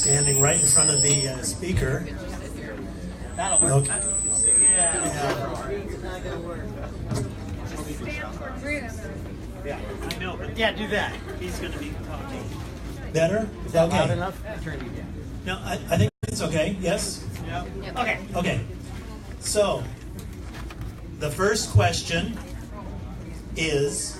standing right in front of the speaker. That'll work. Okay. Yeah, I know, but yeah, do that. He's going to be talking. Better? Is that okay. loud enough? No, I think it's okay. Yes? Yeah. Okay. Okay. So, the first question is,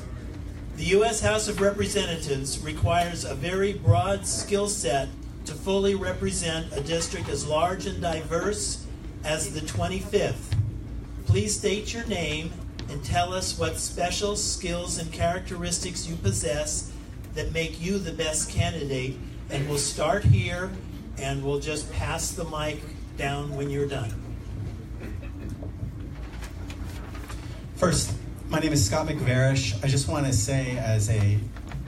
the U.S. House of Representatives requires a very broad skill set to fully represent a district as large and diverse as the 25th. Please state your name and tell us what special skills and characteristics you possess that make you the best candidate. And we'll start here, and we'll just pass the mic down when you're done. First, my name is Scott McVarish. I just want to say, as a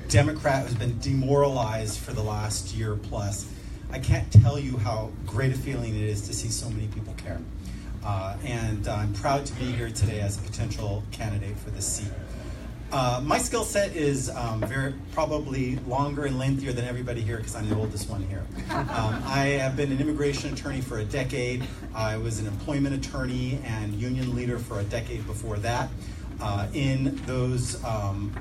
Democrat who's been demoralized for the last year plus, I can't tell you how great a feeling it is to see so many people care. And I'm proud to be here today as a potential candidate for this seat. My skill set is probably longer and lengthier than everybody here because I'm the oldest one here. I have been an immigration attorney for a decade. I was an employment attorney and union leader for a decade before that. In those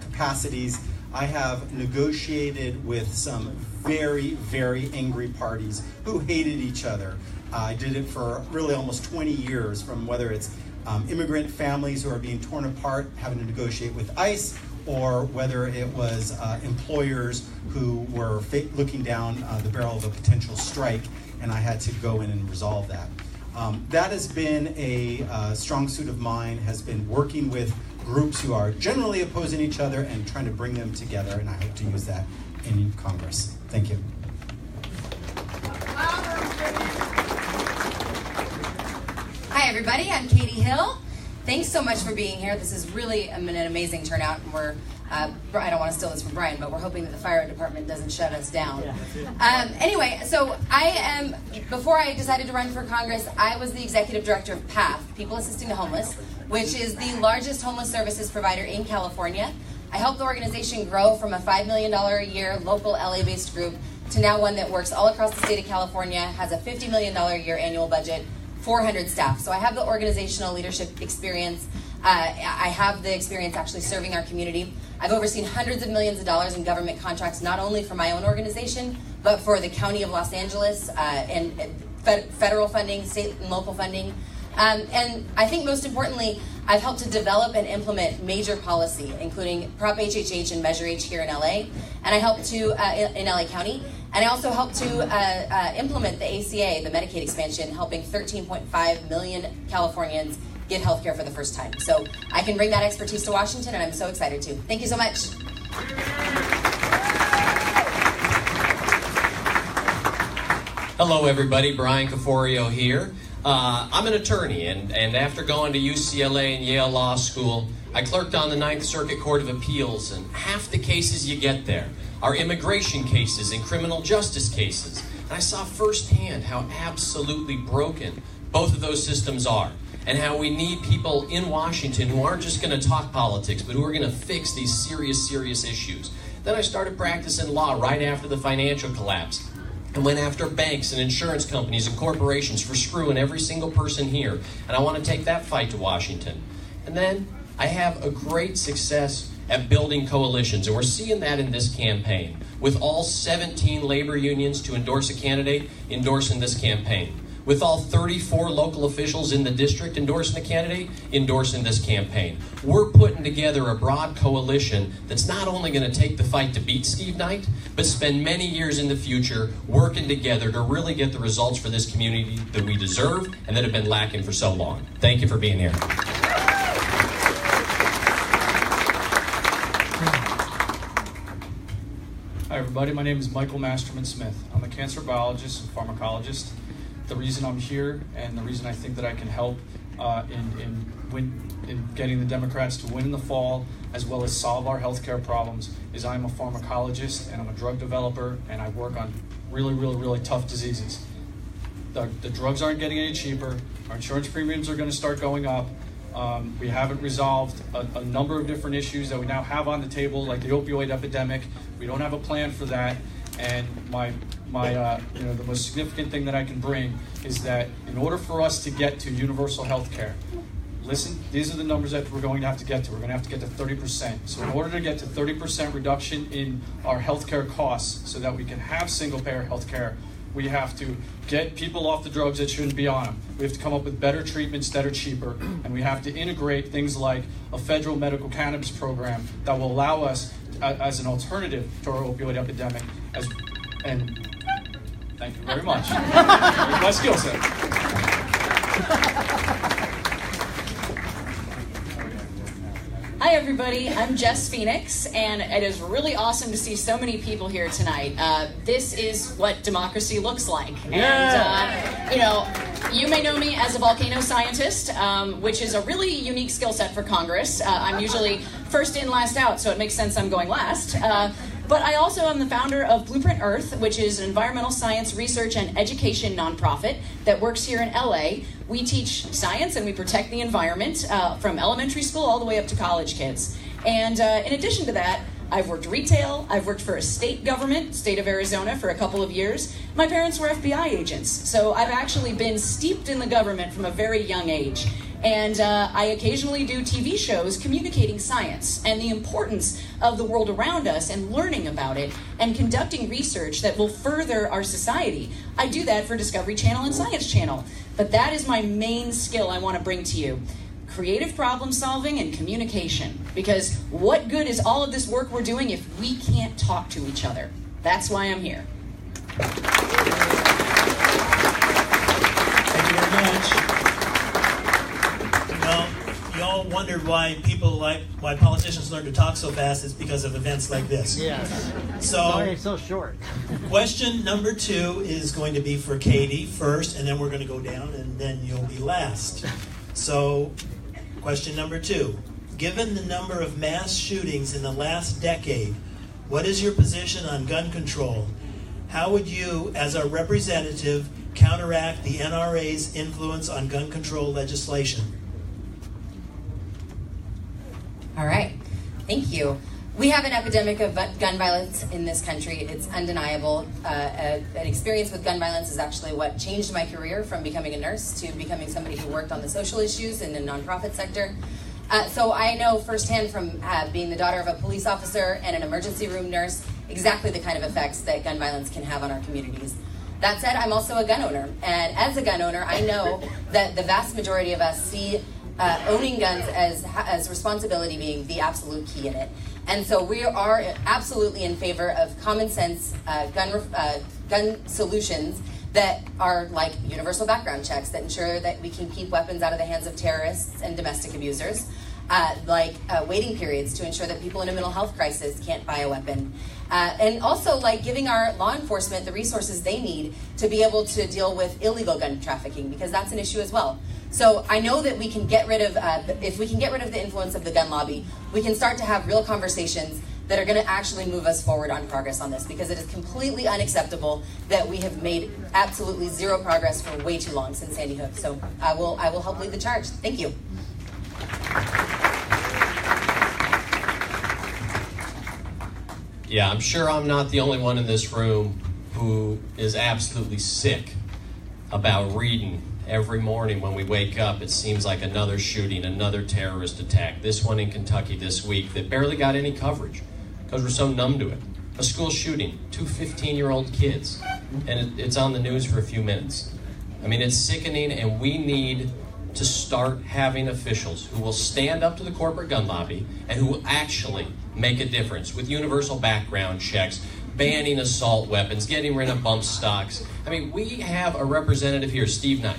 capacities, I have negotiated with some very, very angry parties who hated each other. I did it for really almost 20 years, from whether it's immigrant families who are being torn apart, having to negotiate with ICE, or whether it was employers who were looking down the barrel of a potential strike, and I had to go in and resolve that. That has been a strong suit of mine, has been working with groups who are generally opposing each other and trying to bring them together, and I hope to use that in Congress. Thank you. Hi everybody, I'm Katie Hill. Thanks so much for being here. This is really an amazing turnout, and we're I don't want to steal this from Brian, but we're hoping that the fire department doesn't shut us down. Anyway, so before I decided to run for Congress, I was the executive director of PATH, People Assisting the Homeless, which is the largest homeless services provider in California. I helped the organization grow from a $5 million a year local LA-based group to now one that works all across the state of California, has a $50 million a year annual budget, 400 staff. So I have the organizational leadership experience. I have the experience actually serving our community. I've overseen hundreds of millions of dollars in government contracts, not only for my own organization, but for the County of Los Angeles and federal funding, state and local funding. And I think most importantly, I've helped to develop and implement major policy, including Prop HHH and Measure H here in LA, and I helped to, in LA County, and I also helped to implement the ACA, the Medicaid expansion, helping 13.5 million Californians get health care for the first time. So I can bring that expertise to Washington, and I'm so excited to. Thank you so much. Hello everybody, Brian Caforio here. I'm an attorney, and after going to UCLA and Yale Law School, I clerked on the Ninth Circuit Court of Appeals, and half the cases you get there are immigration cases and criminal justice cases. And I saw firsthand how absolutely broken both of those systems are, and how we need people in Washington who aren't just going to talk politics, but who are going to fix these serious, serious issues. Then I started practicing law right after the financial collapse, and went after banks and insurance companies and corporations for screwing every single person here. And I want to take that fight to Washington. And then I have a great success at building coalitions, and we're seeing that in this campaign, with all 17 labor unions to endorse a candidate endorsing this campaign, with all 34 local officials in the district endorsing the candidate endorsing this campaign. We're putting together a broad coalition that's not only going to take the fight to beat Steve Knight, but spend many years in the future working together to really get the results for this community that we deserve and that have been lacking for so long. Thank you for being here. Hi everybody, my name is Michael Masterman Smith. I'm a cancer biologist and pharmacologist. The reason I'm here and the reason I think that I can help in getting the Democrats to win in the fall, as well as solve our healthcare problems, is I'm a pharmacologist and I'm a drug developer, and I work on really, really, really tough diseases. The drugs aren't getting any cheaper. Our insurance premiums are going to start going up. We haven't resolved a number of different issues that we now have on the table, like the opioid epidemic. We don't have a plan for that. And my the most significant thing that I can bring is that in order for us to get to universal health care, listen, these are the numbers that we're going to have to get to. We're going to have to get to 30%. So in order to get to 30% reduction in our healthcare costs so that we can have single-payer healthcare, we have to get people off the drugs that shouldn't be on them. We have to come up with better treatments that are cheaper, and we have to integrate things like a federal medical cannabis program that will allow us, as an alternative to our opioid epidemic, and thank you very much. My skill set. Hi everybody, I'm Jess Phoenix, and it is really awesome to see so many people here tonight. This is what democracy looks like. Yeah. And, you may know me as a volcano scientist, which is a really unique skill set for Congress. I'm usually first in, last out, so it makes sense I'm going last. But I also am the founder of Blueprint Earth, which is an environmental science research and education nonprofit that works here in LA. We teach science and we protect the environment from elementary school all the way up to college kids. And in addition to that, I've worked retail, I've worked for a state government, state of Arizona, for a couple of years. My parents were FBI agents, so I've actually been steeped in the government from a very young age. And I occasionally do TV shows communicating science and the importance of the world around us and learning about it and conducting research that will further our society. I do that for Discovery Channel and Science Channel. But that is my main skill I want to bring to you. Creative problem solving and communication. Because what good is all of this work we're doing if we can't talk to each other? That's why I'm here. Thank you very much. Well, you all wondered why politicians learn to talk so fast. It's because of events like this. Yes. So It's so short. question number 2 is going to be for Katie first, and then we're going to go down, and then you'll be last. So, question number 2. Given the number of mass shootings in the last decade, what is your position on gun control? How would you, as a representative, counteract the NRA's influence on gun control legislation? All right, thank you. We have an epidemic of gun violence in this country. It's undeniable. An experience with gun violence is actually what changed my career from becoming a nurse to becoming somebody who worked on the social issues in the nonprofit sector. So I know firsthand from being the daughter of a police officer and an emergency room nurse exactly the kind of effects that gun violence can have on our communities. That said, I'm also a gun owner, and as a gun owner, I know that the vast majority of us see owning guns as responsibility being the absolute key in it. And so we are absolutely in favor of common sense gun solutions that are like universal background checks that ensure that we can keep weapons out of the hands of terrorists and domestic abusers, like waiting periods to ensure that people in a mental health crisis can't buy a weapon, and also like giving our law enforcement the resources they need to be able to deal with illegal gun trafficking, because that's an issue as well. So I know that we can get rid of, if we can get rid of the influence of the gun lobby, we can start to have real conversations that are going to actually move us forward on progress on this, because it is completely unacceptable that we have made absolutely zero progress for way too long since Sandy Hook. So I will help lead the charge. Thank you. Yeah, I'm sure I'm not the only one in this room who is absolutely sick about reading every morning when we wake up. It seems like another shooting, another terrorist attack. This one in Kentucky this week that barely got any coverage because we're so numb to it. A school shooting, 2 15-year-old kids, and it's on the news for a few minutes. I mean, it's sickening, and we need to start having officials who will stand up to the corporate gun lobby and who will actually make a difference with universal background checks, banning assault weapons, getting rid of bump stocks. I mean, we have a representative here, Steve Knight.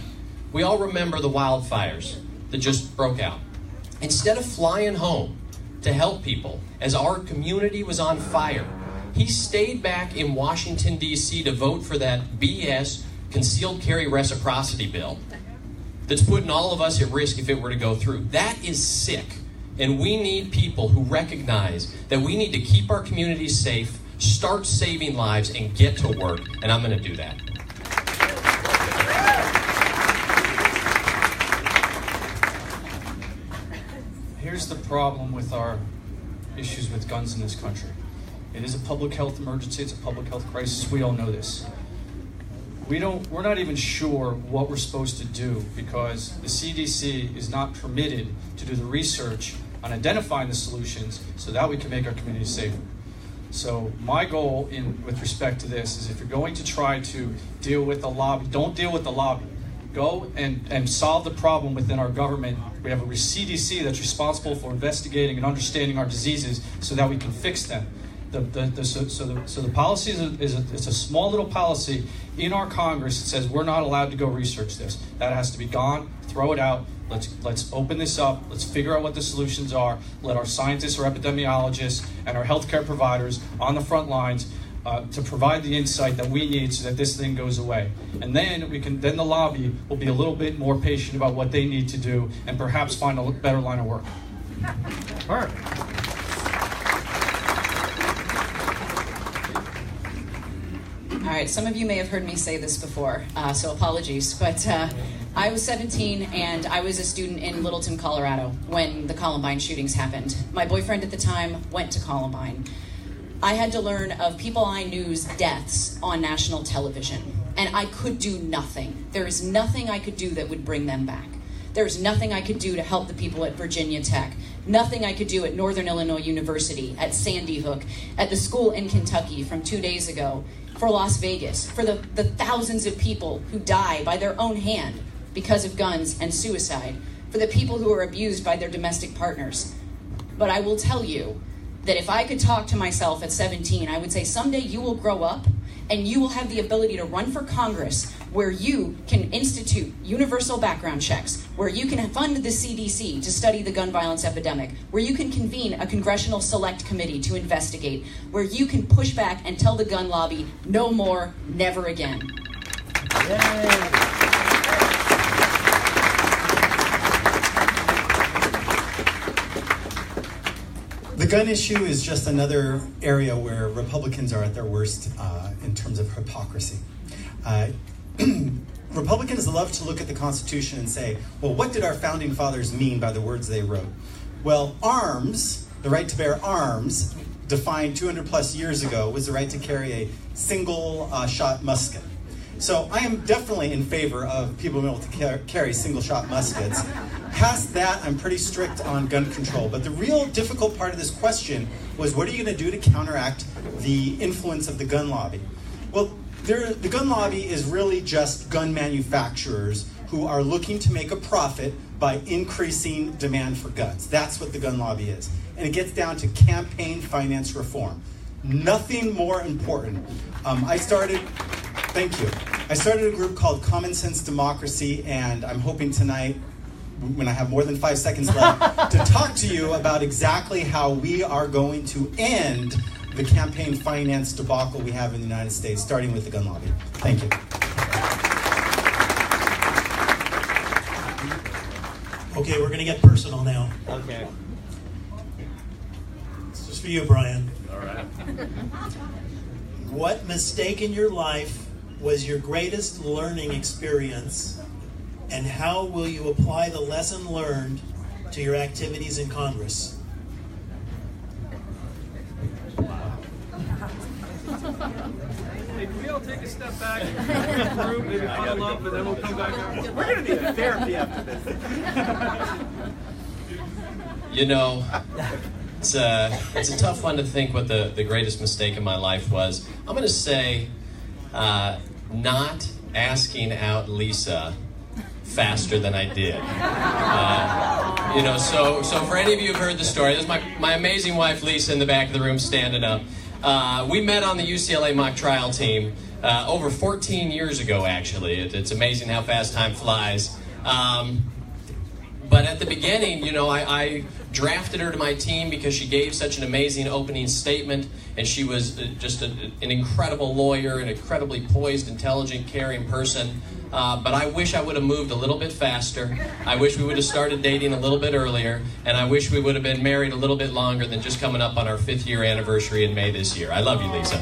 We all remember the wildfires that just broke out. Instead of flying home to help people as our community was on fire, he stayed back in Washington, D.C. to vote for that BS concealed carry reciprocity bill that's putting all of us at risk if it were to go through. That is sick. And we need people who recognize that we need to keep our communities safe, start saving lives, and get to work. And I'm going to do that. Here's the problem with our issues with guns in this country. It is a public health emergency. It's a public health crisis. We all know this. we're not even sure what we're supposed to do because the CDC is not permitted to do the research on identifying the solutions so that we can make our communities safer. So my goal with respect to this is if you're going to try to deal with the lobby, don't deal with the lobby. Go and solve the problem within our government. We have a CDC that's responsible for investigating and understanding our diseases so that we can fix them. So the policy is a small little policy in our Congress that says we're not allowed to go research this. That has to be gone. Throw it out. Let's open this up. Let's figure out what the solutions are. Let our scientists, our epidemiologists, and our healthcare providers on the front lines to provide the insight that we need so that this thing goes away. And then then the lobby will be a little bit more patient about what they need to do and perhaps find a better line of work. Perfect. All right, some of you may have heard me say this before, so apologies, but I was 17 and I was a student in Littleton, Colorado when the Columbine shootings happened. My boyfriend at the time went to Columbine. I had to learn of people I knew's deaths on national television, and I could do nothing. There is nothing I could do that would bring them back. There's nothing I could do to help the people at Virginia Tech. Nothing I could do at Northern Illinois University, at Sandy Hook, at the school in Kentucky from 2 days ago, for Las Vegas, for the thousands of people who die by their own hand because of guns and suicide, for the people who are abused by their domestic partners. But I will tell you that if I could talk to myself at 17, I would say someday you will grow up and you will have the ability to run for Congress where you can institute universal background checks, where you can fund the CDC to study the gun violence epidemic, where you can convene a congressional select committee to investigate, where you can push back and tell the gun lobby, no more, never again. Yay. The gun issue is just another area where Republicans are at their worst in terms of hypocrisy. Republicans love to look at the Constitution and say, well, what did our founding fathers mean by the words they wrote? Well, arms, the right to bear arms, defined 200 plus years ago, was the right to carry a single shot musket. So I am definitely in favor of people being able to carry single shot muskets. Past that, I'm pretty strict on gun control. But the real difficult part of this question was, what are you going to do to counteract the influence of the gun lobby? Well, the gun lobby is really just gun manufacturers who are looking to make a profit by increasing demand for guns. That's what the gun lobby is. And it gets down to campaign finance reform. Nothing more important. Thank you. I started a group called Common Sense Democracy, and I'm hoping tonight, when I have more than 5 seconds left, to talk to you about exactly how we are going to end the campaign finance debacle we have in the United States, starting with the gun lobby. Thank you. Okay, we're going to get personal now. Okay. This is for you, Brian. All right. What mistake in your life was your greatest learning experience, and how will you apply the lesson learned to your activities in Congress? Hey, can we all take a step back, group, maybe huddle up, and then we'll come back? We're going to need a therapy after this. You know, it's a tough one to think what the greatest mistake in my life was. I'm going to say not asking out Lisa faster than I did. So for any of you who've heard the story, this is my amazing wife Lisa in the back of the room standing up. We met on the UCLA mock trial team over 14 years ago, actually. It's amazing how fast time flies. But at the beginning, I drafted her to my team because she gave such an amazing opening statement, and she was just an incredible lawyer, an incredibly poised, intelligent, caring person. But I wish I would have moved a little bit faster. I wish we would have started dating a little bit earlier, and I wish we would have been married a little bit longer than just coming up on our 5th year anniversary in May this year. I love you, Lisa.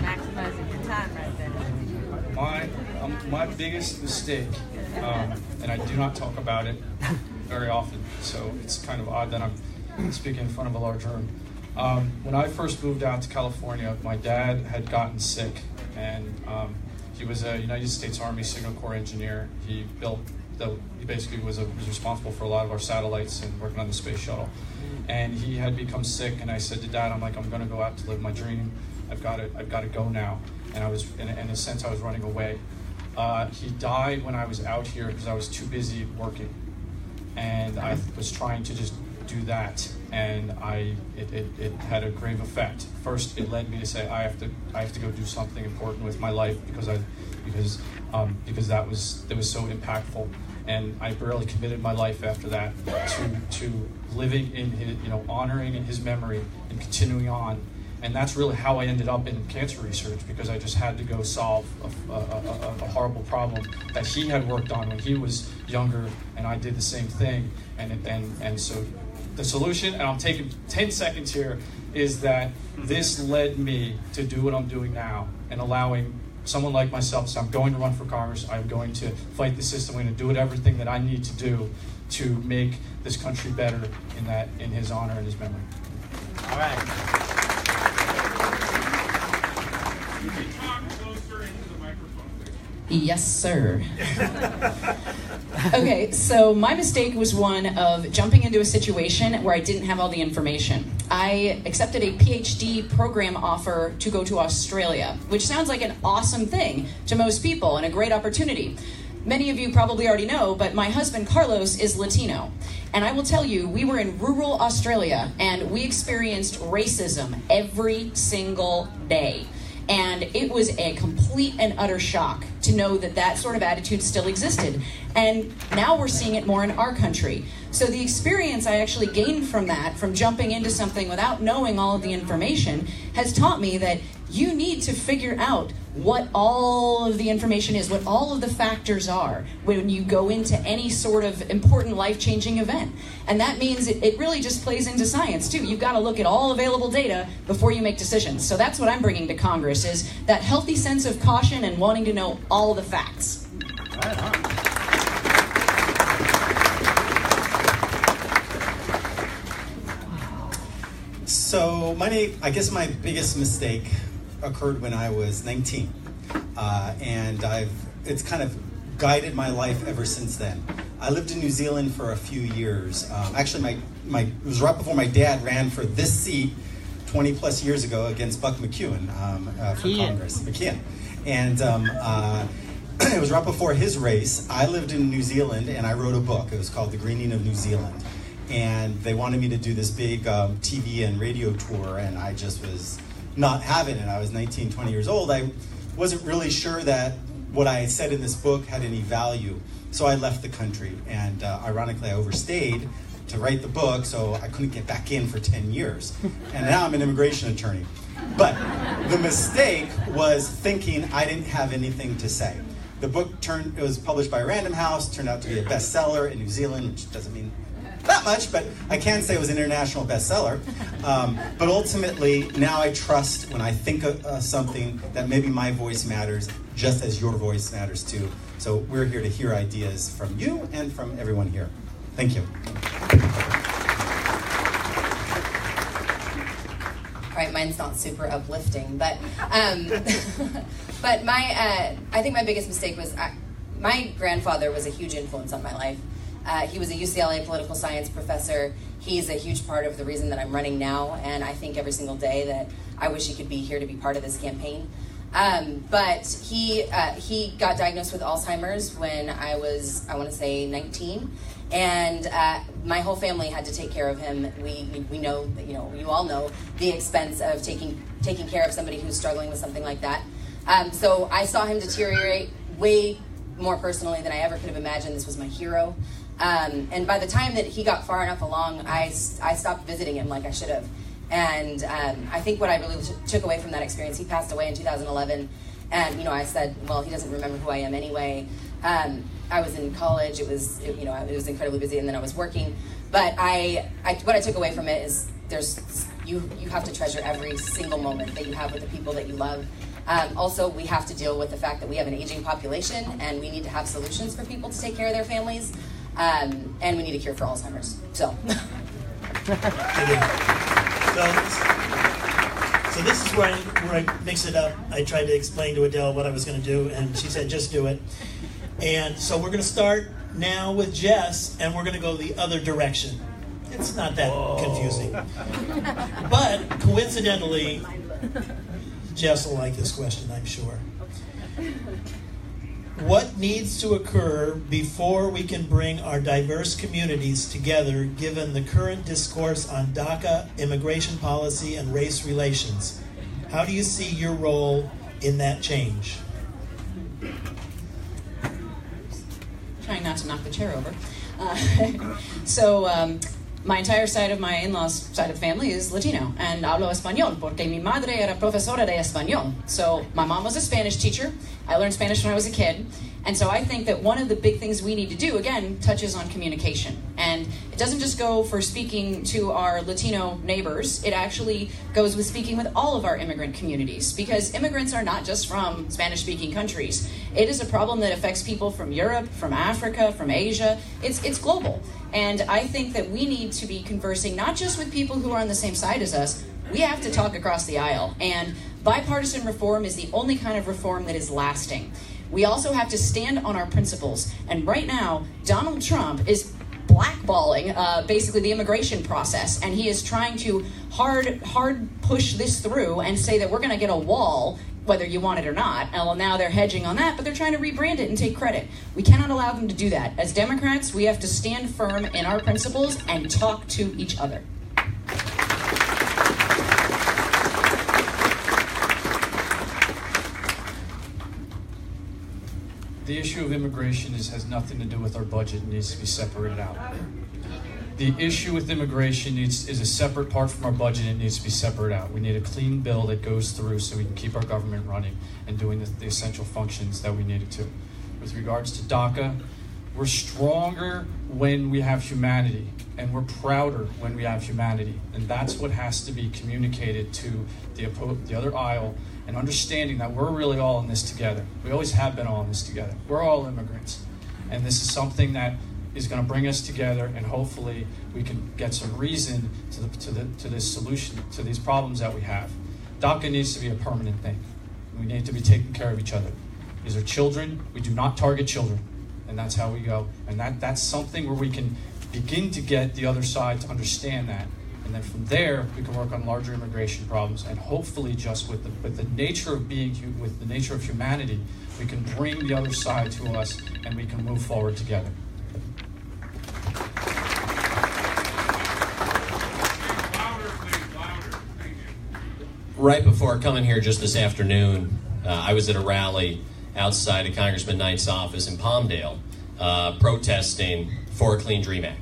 Maximizing your time right there. My biggest mistake, and I do not talk about it very often, so it's kind of odd that I'm speaking in front of a large room. When I first moved out to California, my dad had gotten sick, and he was a United States Army Signal Corps engineer. He basically was responsible for a lot of our satellites and working on the space shuttle. And he had become sick, and I said to Dad, I'm going to go out to live my dream. I've got to go now. And I was, in a sense, I was running away. He died when I was out here because I was too busy working, and I was trying to just do that, and it had a grave effect. First, it led me to say I have to go do something important with my life because that was so impactful, and I barely committed my life after that to living in his, honoring his memory and continuing on. And that's really how I ended up in cancer research, because I just had to go solve a horrible problem that he had worked on when he was younger, and I did the same thing. And so the solution, and I'm taking 10 seconds here, is that this led me to do what I'm doing now and allowing someone like myself to say, I'm going to run for Congress, I'm going to fight the system, I'm going to do everything that I need to do to make this country better in his honor and his memory. All right. Yes, sir. Okay, so my mistake was one of jumping into a situation where I didn't have all the information. I accepted a PhD program offer to go to Australia, which sounds like an awesome thing to most people and a great opportunity. Many of you probably already know, but my husband Carlos is Latino. And I will tell you, we were in rural Australia and we experienced racism every single day. And it was a complete and utter shock to know that that sort of attitude still existed. And now we're seeing it more in our country. So the experience I actually gained from that, from jumping into something without knowing all of the information, has taught me that you need to figure out what all of the information is, what all of the factors are when you go into any sort of important life-changing event. And that means it really just plays into science too. You've got to look at all available data before you make decisions. So that's what I'm bringing to Congress, is that healthy sense of caution and wanting to know all the facts. Right on. So I guess my biggest mistake occurred when I was 19, and it's kind of guided my life ever since then. I lived in New Zealand for a few years. Actually, it was right before my dad ran for this seat 20 plus years ago against Buck McEwen for Congress. McKeon. And it was right before his race. I lived in New Zealand and I wrote a book. It was called The Greening of New Zealand. And they wanted me to do this big TV and radio tour, and I just was not having it. I was 19, 20 years old. I wasn't really sure that what I had said in this book had any value. So I left the country, and ironically I overstayed to write the book, so I couldn't get back in for 10 years. And now I'm an immigration attorney. But the mistake was thinking I didn't have anything to say. The book it was published by Random House, turned out to be a bestseller in New Zealand, which doesn't mean that much, but I can say it was an international bestseller. But ultimately, now I trust when I think of something that maybe my voice matters just as your voice matters too. So we're here to hear ideas from you and from everyone here. Thank you. All right, mine's not super uplifting, but but I think my biggest mistake was my grandfather was a huge influence on my life. He was a UCLA political science professor. He's a huge part of the reason that I'm running now, and I think every single day that I wish he could be here to be part of this campaign. But he got diagnosed with Alzheimer's when I was, I want to say, 19, and my whole family had to take care of him. We know that, you all know the expense of taking care of somebody who's struggling with something like that. So I saw him deteriorate way more personally than I ever could have imagined. This was my hero. And by the time that he got far enough along, I stopped visiting him like I should have. And I think what I really took away from that experience, he passed away in 2011, and I said, well, he doesn't remember who I am anyway. I was in college, it was incredibly busy, and then I was working. But what I took away from it is you have to treasure every single moment that you have with the people that you love. Also, we have to deal with the fact that we have an aging population, and we need to have solutions for people to take care of their families, and we need a cure for Alzheimer's. So. So this is where I mix it up. I tried to explain to Adele what I was going to do, and she said, just do it. And so we're going to start now with Jess, and we're going to go the other direction. It's not that confusing. But coincidentally, Jess will like this question, I'm sure. What needs to occur before we can bring our diverse communities together, given the current discourse on DACA, immigration policy, and race relations? How do you see your role in that change? Trying not to knock the chair over. My entire side of my in-laws' side of the family is Latino, and hablo español porque mi madre era profesora de español. So my mom was a Spanish teacher. I learned Spanish when I was a kid. And so I think that one of the big things we need to do, again, touches on communication. And it doesn't just go for speaking to our Latino neighbors. It actually goes with speaking with all of our immigrant communities, because immigrants are not just from Spanish-speaking countries. It is a problem that affects people from Europe, from Africa, from Asia. It's global. And I think that we need to be conversing not just with people who are on the same side as us. We have to talk across the aisle. And bipartisan reform is the only kind of reform that is lasting. We also have to stand on our principles. And right now, Donald Trump is blackballing basically the immigration process. And he is trying to hard push this through and say that we're going to get a wall, whether you want it or not. Well, now they're hedging on that, but they're trying to rebrand it and take credit. We cannot allow them to do that. As Democrats, we have to stand firm in our principles and talk to each other. The issue of immigration has nothing to do with our budget. It needs to be separated out. The issue with immigration is a separate part from our budget. It needs to be separated out. We need a clean bill that goes through so we can keep our government running and doing the essential functions that we need it to. With regards to DACA, we're stronger when we have humanity, and we're prouder when we have humanity. And that's what has to be communicated to the other aisle, and understanding that we're really all in this together. We always have been all in this together. We're all immigrants. And this is something that is going to bring us together, and hopefully we can get some reason to this solution, to these problems that we have. DACA needs to be a permanent thing. We need to be taking care of each other. These are children. We do not target children. And that's how we go. And that's something where we can begin to get the other side to understand that. And then from there, we can work on larger immigration problems, and hopefully, just with the nature of with the nature of humanity, we can bring the other side to us, and we can move forward together. Right before coming here just this afternoon, I was at a rally outside of Congressman Knight's office in Palmdale, protesting for a Clean Dream Act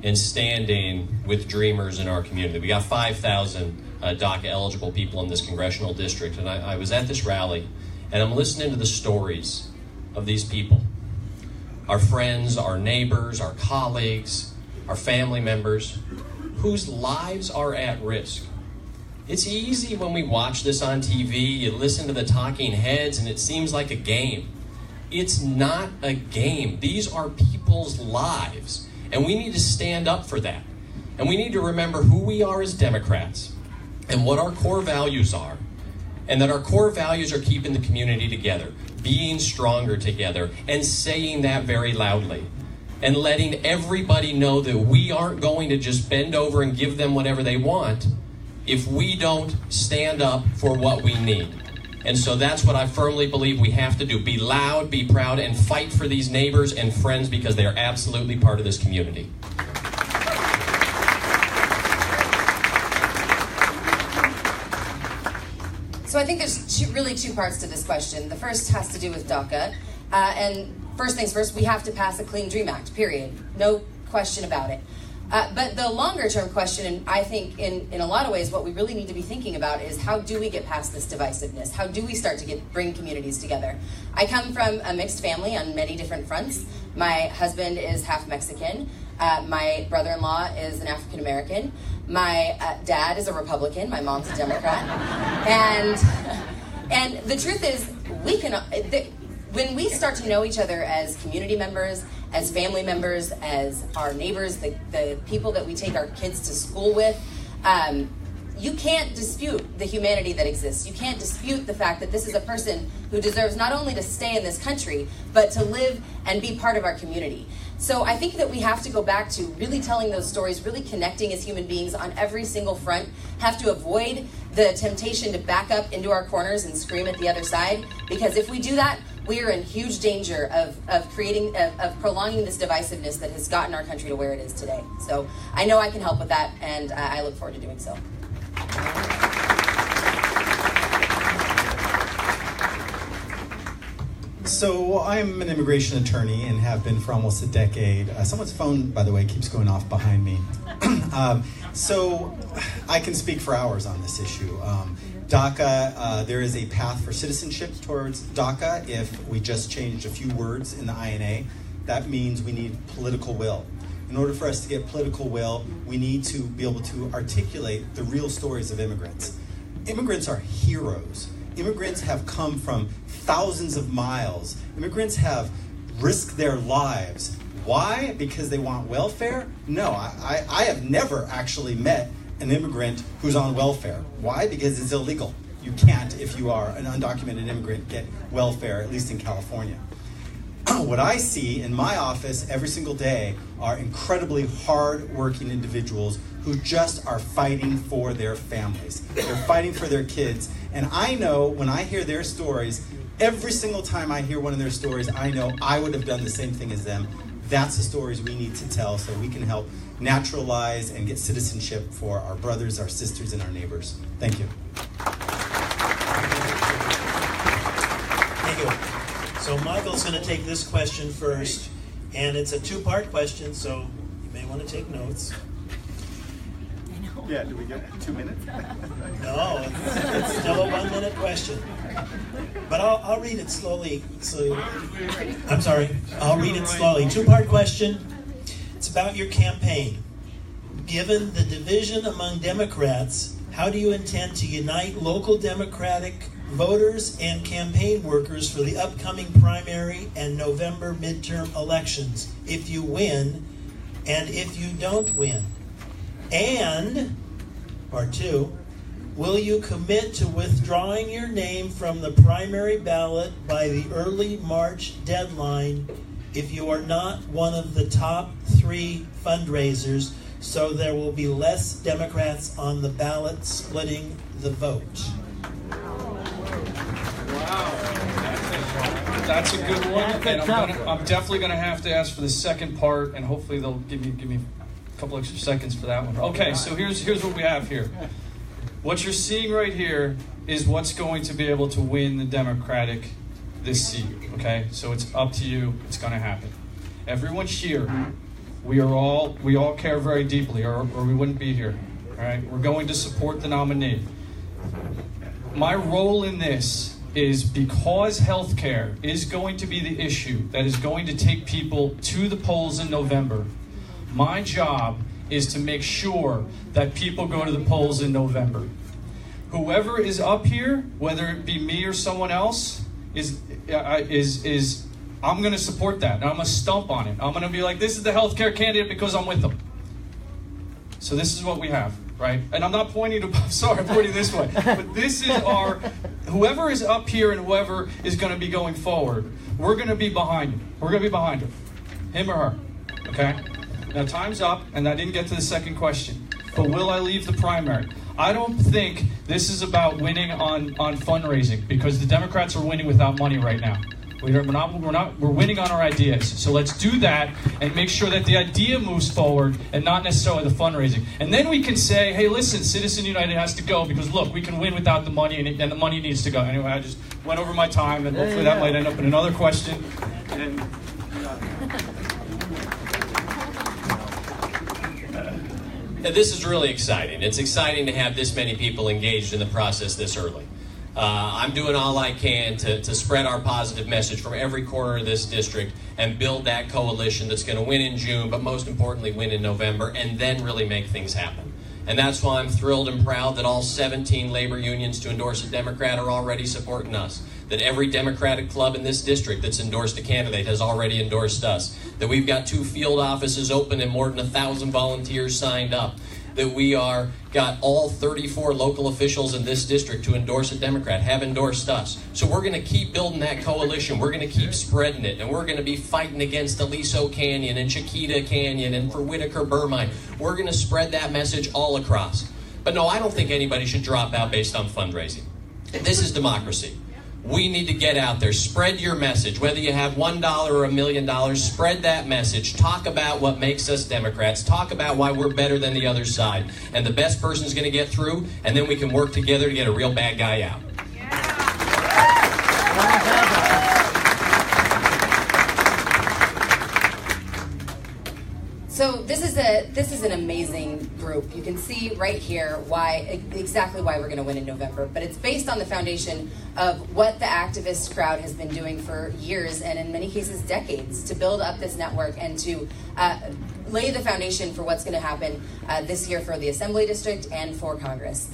and standing with dreamers in our community. We got 5,000 DACA eligible people in this congressional district, and I was at this rally, and I'm listening to the stories of these people. Our friends, our neighbors, our colleagues, our family members, whose lives are at risk. It's easy when we watch this on TV, you listen to the talking heads, and it seems like a game. It's not a game. These are people's lives. And we need to stand up for that. And we need to remember who we are as Democrats and what our core values are. And that our core values are keeping the community together, being stronger together, and saying that very loudly. And letting everybody know that we aren't going to just bend over and give them whatever they want if we don't stand up for what we need. And so that's what I firmly believe we have to do. Be loud, be proud, and fight for these neighbors and friends, because they are absolutely part of this community. So I think there's really two parts to this question. The first has to do with DACA. And first things first, we have to pass a Clean Dream Act, period. No question about it. But the longer term question, and I think in a lot of ways what we really need to be thinking about, is how do we get past this divisiveness? How do we start to bring communities together? I come from a mixed family on many different fronts. My husband is half Mexican. My brother-in-law is an African American. My dad is a Republican. My mom's a Democrat. And the truth is, we can. When we start to know each other as community members, as family members, as our neighbors, the people that we take our kids to school with, you can't dispute the humanity that exists. You can't dispute the fact that this is a person who deserves not only to stay in this country, but to live and be part of our community. So I think that we have to go back to really telling those stories, really connecting as human beings on every single front, have to avoid the temptation to back up into our corners and scream at the other side, because if we do that, we are in huge danger of prolonging this divisiveness that has gotten our country to where it is today. So I know I can help with that, and I look forward to doing so. So I'm an immigration attorney and have been for almost a decade. Someone's phone, by the way, keeps going off behind me. So I can speak for hours on this issue. DACA, there is a path for citizenship towards DACA if we just changed a few words in the INA. That means we need political will. In order for us to get political will, we need to be able to articulate the real stories of immigrants. Immigrants are heroes. Immigrants have come from thousands of miles. Immigrants have risked their lives. Why? Because they want welfare? No, I have never actually met an immigrant who's on welfare. Why? Because it's illegal. You can't, if you are an undocumented immigrant, get welfare, at least in California. What I see in my office every single day are incredibly hard-working individuals who just are fighting for their families. They're fighting for their kids. And I know when I hear their stories, every single time I hear one of their stories, I know I would have done the same thing as them. That's the stories we need to tell so we can help naturalize and get citizenship for our brothers, our sisters, and our neighbors. Thank you. Thank you. So Michael's going to take this question first, and it's a two-part question, so you may want to take notes. Yeah, do we get 2 minutes? No, it's still a 1 minute question. But I'll read it slowly. I'm sorry, I'll read it slowly. Two-part question. It's about your campaign. Given the division among Democrats, how do you intend to unite local Democratic voters and campaign workers for the upcoming primary and November midterm elections if you win and if you don't win? And, part two, will you commit to withdrawing your name from the primary ballot by the early March deadline if you are not one of the top 3 fundraisers, so there will be less Democrats on the ballot splitting the vote? Wow, that's a good one, and I'm definitely going to have to ask for the second part, and hopefully they'll give me a couple extra seconds for that one. Okay, so here's what we have here. What you're seeing right here is what's going to be able to win the Democratic this seat. Okay, so it's up to you. It's going to happen. Everyone here, we all care very deeply, or we wouldn't be here. All right, we're going to support the nominee. My role in this is because healthcare is going to be the issue that is going to take people to the polls in November. My job is to make sure that people go to the polls in November. Whoever is up here, whether it be me or someone else, I'm going to support that, and I'm going to stump on it. I'm going to be like, this is the healthcare candidate because I'm with them. So this is what we have, right? And I'm not pointing to, sorry, I'm pointing this way. But this is whoever is up here and whoever is going to be going forward, we're going to be behind him. We're going to be behind him. Him or her, okay? Now time's up, and I didn't get to the second question. But will I leave the primary? I don't think this is about winning on fundraising, because the Democrats are winning without money right now. We're winning on our ideas. So let's do that and make sure that the idea moves forward and not necessarily the fundraising. And then we can say, hey, listen, Citizen United has to go because, look, we can win without the money, and the money needs to go. Anyway, I just went over my time, and hopefully that might end up in another question. This is really exciting. It's exciting to have this many people engaged in the process this early. I'm doing all I can to spread our positive message from every corner of this district and build that coalition that's going to win in June, but most importantly win in November, and then really make things happen. And that's why I'm thrilled and proud that all 17 labor unions to endorse a Democrat are already supporting us, that every Democratic club in this district that's endorsed a candidate has already endorsed us, that we've got 2 field offices open and more than 1,000 volunteers signed up. that we got all 34 local officials in this district to endorse a Democrat, have endorsed us. So we're going to keep building that coalition. We're going to keep spreading it, and we're going to be fighting against Aliso Canyon and Chiquita Canyon and for Whitaker Burmine. We're going to spread that message all across. But no, I don't think anybody should drop out based on fundraising. This is democracy. We need to get out there, spread your message. Whether you have $1 or $1 million, spread that message. Talk about what makes us Democrats. Talk about why we're better than the other side. And the best person is going to get through, and then we can work together to get a real bad guy out. So this is an amazing group. You can see right here exactly why we're going to win in November. But it's based on the foundation of what the activist crowd has been doing for years, and in many cases decades, to build up this network and to lay the foundation for what's going to happen this year for the Assembly District and for Congress.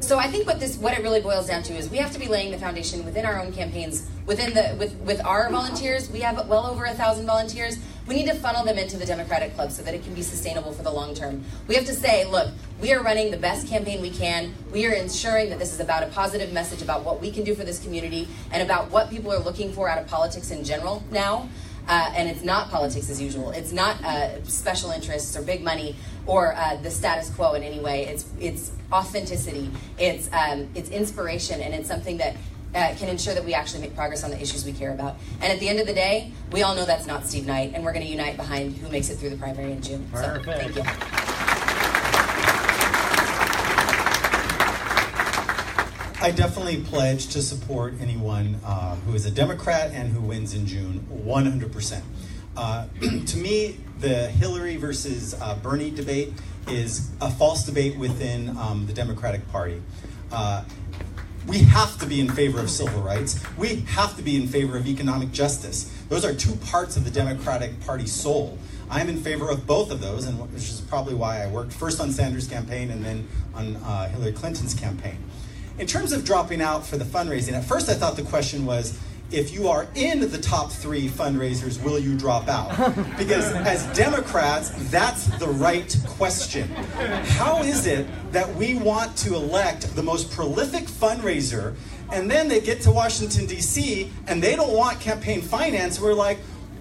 So I think what it really boils down to is we have to be laying the foundation within our own campaigns, with our volunteers. We have well over 1,000 volunteers. We need to funnel them into the Democratic Club so that it can be sustainable for the long term. We have to say, look, we are running the best campaign we can. We are ensuring that this is about a positive message about what we can do for this community and about what people are looking for out of politics in general now. And it's not politics as usual. It's not special interests or big money or the status quo in any way. It's authenticity. It's inspiration, and it's something that can ensure that we actually make progress on the issues we care about. And at the end of the day, we all know that's not Steve Knight, and we're going to unite behind who makes it through the primary in June. Perfect. So, thank you. I definitely pledge to support anyone who is a Democrat and who wins in June, 100%. To me, the Hillary versus Bernie debate is a false debate within the Democratic Party. We have to be in favor of civil rights. We have to be in favor of economic justice. Those are two parts of the Democratic Party soul. I'm in favor of both of those, and which is probably why I worked first on Sanders' campaign and then on Hillary Clinton's campaign. In terms of dropping out for the fundraising, at first I thought the question was, if you are in the top 3 fundraisers, will you drop out? Because as Democrats, that's the right question. How is it that we want to elect the most prolific fundraiser, and then they get to Washington, D.C., and they don't want campaign finance? We're like,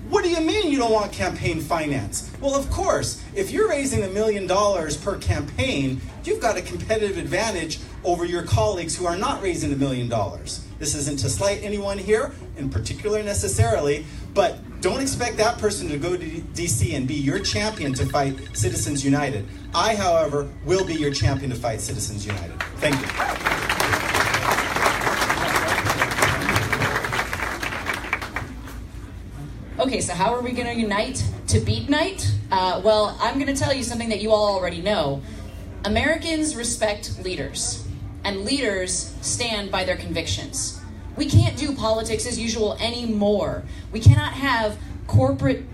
what do you mean you don't want campaign finance? Well, of course, if you're raising $1 million per campaign, you've got a competitive advantage over your colleagues who are not raising $1 million. This isn't to slight anyone here in particular necessarily, but don't expect that person to go to DC and be your champion to fight Citizens United. I, however, will be your champion to fight Citizens United. Thank you. Okay, so how are we going to unite to beat Knight? Well, I'm going to tell you something that you all already know. Americans respect leaders, and leaders stand by their convictions. We can't do politics as usual anymore. We cannot have corporate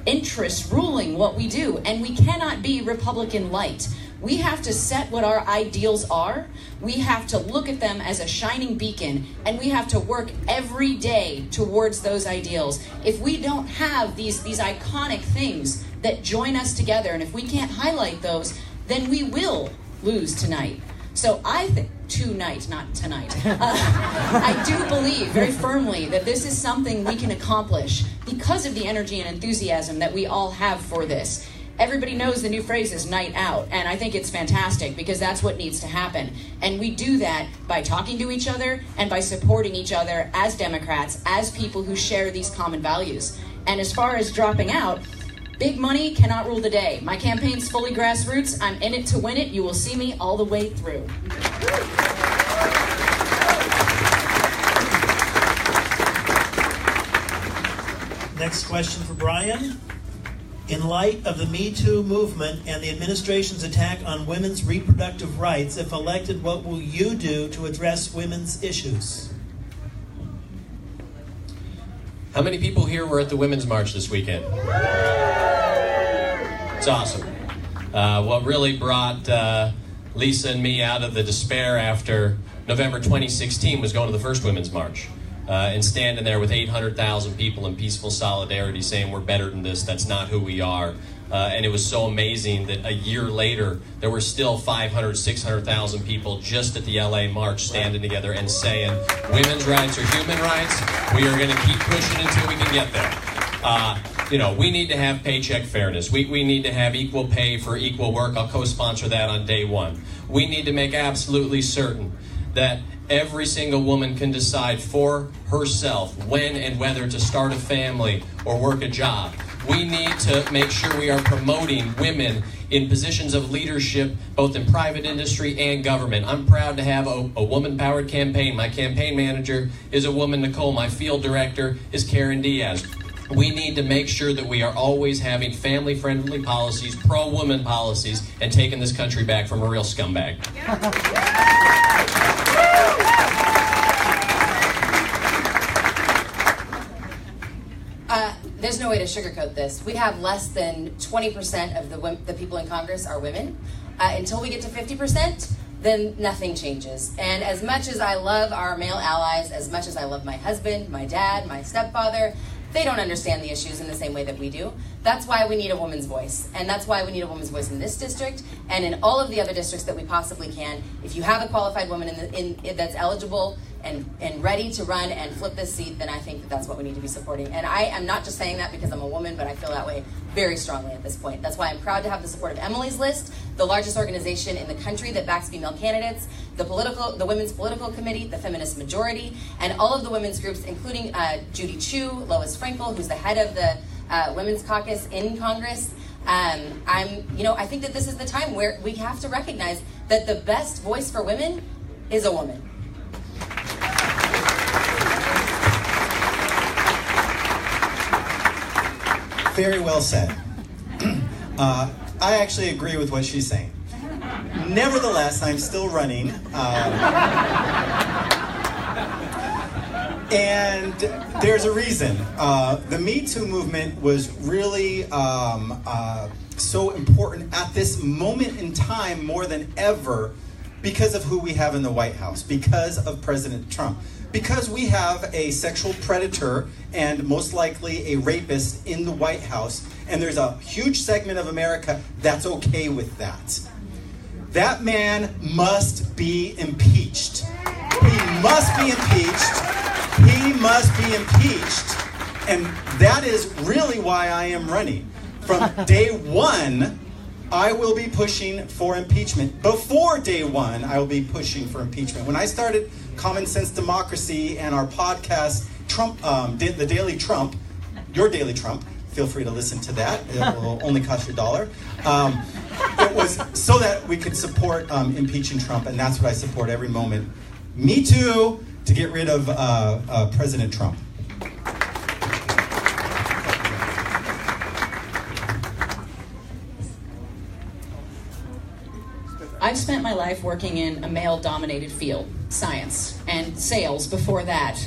interests ruling what we do, and we cannot be Republican light. We have to set what our ideals are. We have to look at them as a shining beacon, and we have to work every day towards those ideals. If we don't have these iconic things that join us together, and if we can't highlight those, then we will lose tonight. So I think, tonight, not tonight. I do believe very firmly that this is something we can accomplish because of the energy and enthusiasm that we all have for this. Everybody knows the new phrase is night out, and I think it's fantastic because that's what needs to happen. And we do that by talking to each other and by supporting each other as Democrats, as people who share these common values. And as far as dropping out, big money cannot rule the day. My campaign's fully grassroots. I'm in it to win it. You will see me all the way through. Next question for Brian. In light of the Me Too movement and the administration's attack on women's reproductive rights, if elected, what will you do to address women's issues? How many people here were at the Women's March this weekend? It's awesome. What really brought Lisa and me out of the despair after November 2016 was going to the first Women's March and standing there with 800,000 people in peaceful solidarity saying we're better than this, that's not who we are. And it was so amazing that a year later, there were still 500, 600,000 people just at the LA March standing together and saying, women's rights are human rights. We are going to keep pushing until we can get there. You know, we need to have paycheck fairness. We need to have equal pay for equal work. I'll co-sponsor that on day one. We need to make absolutely certain that every single woman can decide for herself when and whether to start a family or work a job. We need to make sure we are promoting women in positions of leadership, both in private industry and government. I'm proud to have a woman-powered campaign. My campaign manager is a woman, Nicole. My field director is Karen Diaz. We need to make sure that we are always having family-friendly policies, pro-woman policies, and taking this country back from a real scumbag. There's no way to sugarcoat this. We have less than 20% of the people in Congress are women. Until we get to 50%, then nothing changes. And as much as I love our male allies, as much as I love my husband, my dad, my stepfather, they don't understand the issues in the same way that we do. That's why we need a woman's voice. And that's why we need a woman's voice in this district and in all of the other districts that we possibly can. If you have a qualified woman that's eligible and ready to run and flip this seat, then I think that that's what we need to be supporting. And I am not just saying that because I'm a woman, but I feel that way very strongly at this point. That's why I'm proud to have the support of Emily's List, the largest organization in the country that backs female candidates, the Women's Political Committee, the Feminist Majority, and all of the women's groups, including Judy Chu, Lois Frankel, who's the head of the Women's Caucus in Congress. I think that this is the time where we have to recognize that the best voice for women is a woman. Very well said. I actually agree with what she's saying. Nevertheless, I'm still running. And there's a reason. The Me Too movement was really so important at this moment in time more than ever because of who we have in the White House, because of President Trump. Because we have a sexual predator and most likely a rapist in the White House, and there's a huge segment of America that's okay with that. That man must be impeached. He must be impeached. He must be impeached. And that is really why I am running. From day one, I will be pushing for impeachment. Before day one, I will be pushing for impeachment. When I started Common Sense Democracy and our podcast, The Daily Trump, Your Daily Trump, feel free to listen to that. It will only cost you $1. It was so that we could support impeaching Trump, and that's what I support every moment. Me Too, to get rid of President Trump. I've spent my life working in a male-dominated field, science, and sales before that.